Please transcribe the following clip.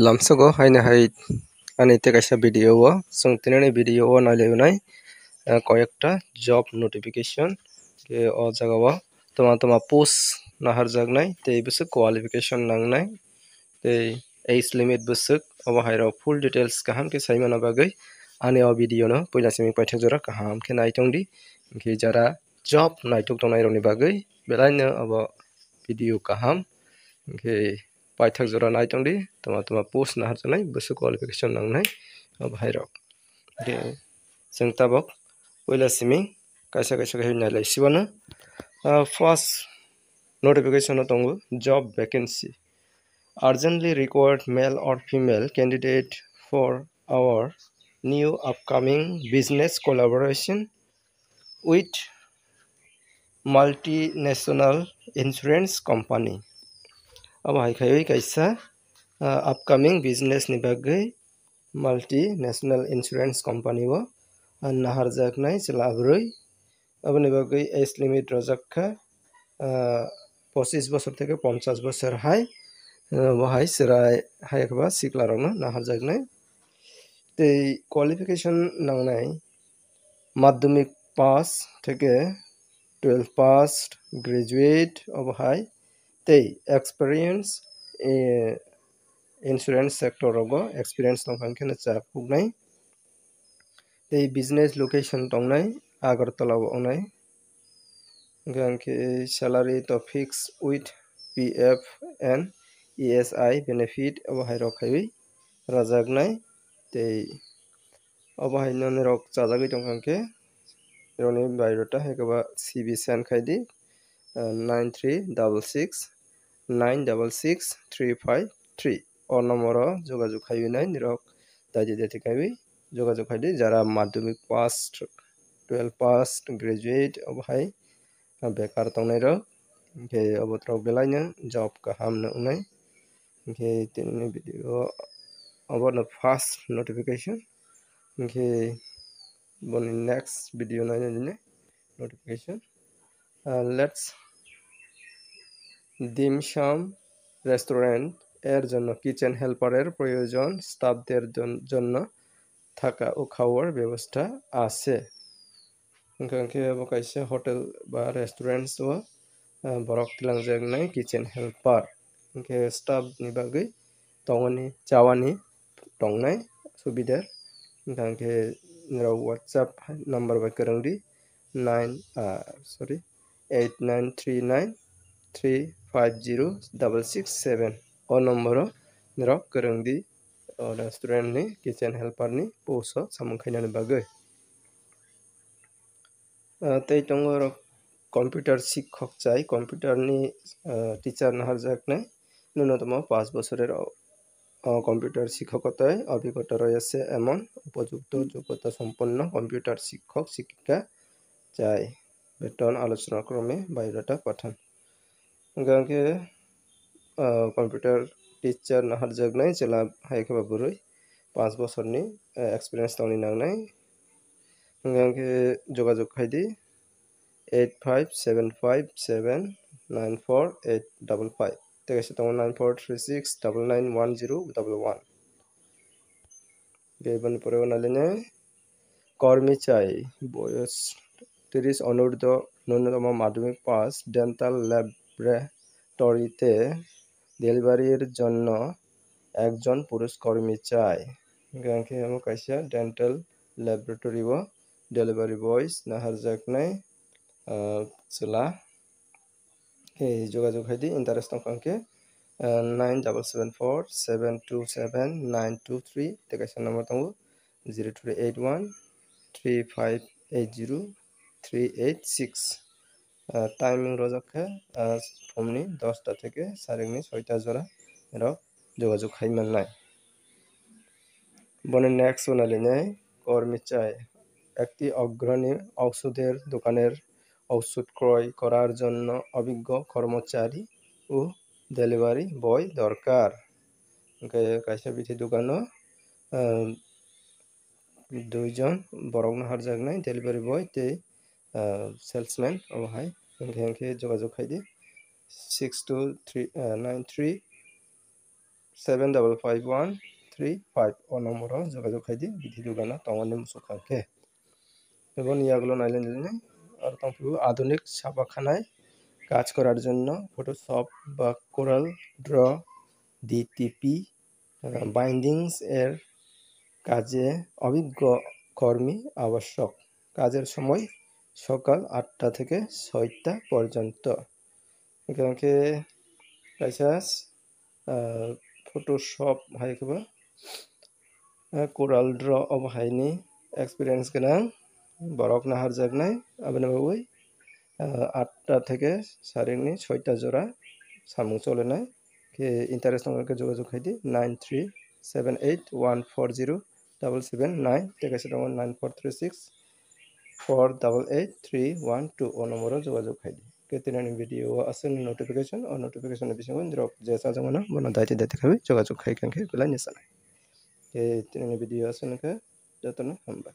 Lamsago haina hai ani te kaisa video o sung tinani video o nailebunai কয়েকটা job notification ke o jaga o toma post nahar jagnai tei busuk qualification nangnai tei age limit busuk obo hairo full details kaham ke saimana bagai ani o video no poila simi paithak jora kaham ke naitongdi ke jara job naitok tongnai rokni bagai belaino obo video kaham ke paithak jora naitongdi toma post nahar janai busuk qualification nangnai obo hairok ke jeng tabok poila simi kaisa kai nailai sibano first notification tongo job vacancy urgently required male or female candidate for our new upcoming business collaboration with multinational insurance company abo hai kaisa upcoming business ni bagai multinational insurance company o nahar jaknai chelabroi aboni bagai age limit rojakha 25 বছর থেকে 50 বছর hai bahai serai hai khaba sikla rokno nahar jaknai tei qualification nangnai madhyamik pass থেকে 12 pass graduate obahai tei experience insurance sector rogo experience tongkhankhe chapuknai tei business location tongnai agartala o ongnai gangke salary to fix with pf and esi benefit obahai rok khaiwi rajaknai tei obahai noni rok chajagui tongkhankhe roni biodata haikaba cv send khaidi 9366966353 o number o jogajog khaiwi nai nirok daidi khaiwi jogajog khaidi jara madhyamik pass 12 pass graduate obahai bekar tongnai rok ke obotrok belaino job kaham nangnai ke tinini video obono first notification ke boni next video nainani notification let's dimsum restaurant এর জন্য kitchen হেল্পারের প্রয়োজন স্টাফদের জন্য থাকা ও খাওয়ার ব্যবস্থা আছে গangke abo kaisa hotel ba restaurant o borok tilangjaknai kitchen helper gangke staff ni bagui tongoni chawani tongnai subida gangke rok whatsapp number bai kwrwngdi 8939350667 o number o rok kwrwngdi restaurant ni kitchen helper ni post o samung khainani bagui tei tongo rok computer শিক্ষক চাই computer ni teacher nahar jaknai ন্যূনতম 5 বছরের computer শিক্ষকতায় অভিজ্ঞতা রয়েছে এমন উপযুক্ত যোগ্যতা সম্পন্ন কম্পিউটার শিক্ষক শিক্ষিকা চাই বেতন আলোচনা ক্রমে বায়োডাটা পাঠান গangke computer teacher nahar jaknai chela haikaba burui 5 বছরনি experience tongni nangnai gangke jogajog khaidi 8575794855 তেকাশে তোমার 9436991011 গেবন পরে নালিনে কর্মী চাই বয়স 30 অনূর্ধ্ব ন্যূনতম মাধ্যমিক পাস ডেন্টাল ল্যাবরেটরিতে ডেলিভারির জন্য একজন পুরুষ কর্মী চাই গাংকে আমো কাইসা ডেন্টাল ল্যাবরেটরি ও ডেলিভারি বয়স Nahar jaknai chela jogajog haidi interest tongkhankhe 9774727923 tekaisa number tongo 028135803886 timing rojakha phumni 10টা থেকে sarekni 6টা jora rok jogajog khaimannai boni next onaline কর্মী চাই একটি অগ্রণী ঔষধের দোকানের ঔষধ ক্রয় করার জন্য অভিজ্ঞ কর্মচারী ও ডেলিভারি বয় দরকার কাইসা বিথি দোকানো দুইজন বরক নাহার jaknai ডেলিভারি বয় তে সেলসম্যান ওহাই গangke jogajog khaidi 6293 75513 o নম্বরও যোগাযোগ খাইদি বিধি দুগানা তমানে মুসুখাকে এবং ইয়াগুলো নাইলে নিলে আর তারপর আধুনিক ছাপাখানায় কাজ করার জন্য ফটোশপ বা কোরাল ড্র ডিটিপি বাইন্ডিংস এর কাজে অভিজ্ঞ কর্মী আবশ্যক। কাজের সময় সকাল 8টা থেকে 6টা পর্যন্ত। এখানে কাইসাস ফটোশপ हायखौबो कोराल ड्र अब हायनि एक्सपिरियेन्स गोनां बरक नाहार जागनाय आबेनाबावै 8टा থেকে सारिनि 6টা जरा सामुं चलेनाय के इन्टारेस्ट नंगरके যোগাযোগ खायदि 9378140779 टेकासे दङ 9436 488312 o নম্বরও যোগাযোগ খাইদি কেতিনানি ভিডিও আছে নোটিফিকেশন ও নোটিফিকেশন বিসঙ্গে দ্রপ যে সাজামনা বনা দাইতে দাইতে খাবি যোগাযোগ খাই কাঙ্কে গুলাই নিসানাই के तिनानि ভিডিও আছে নকে যতন হামবা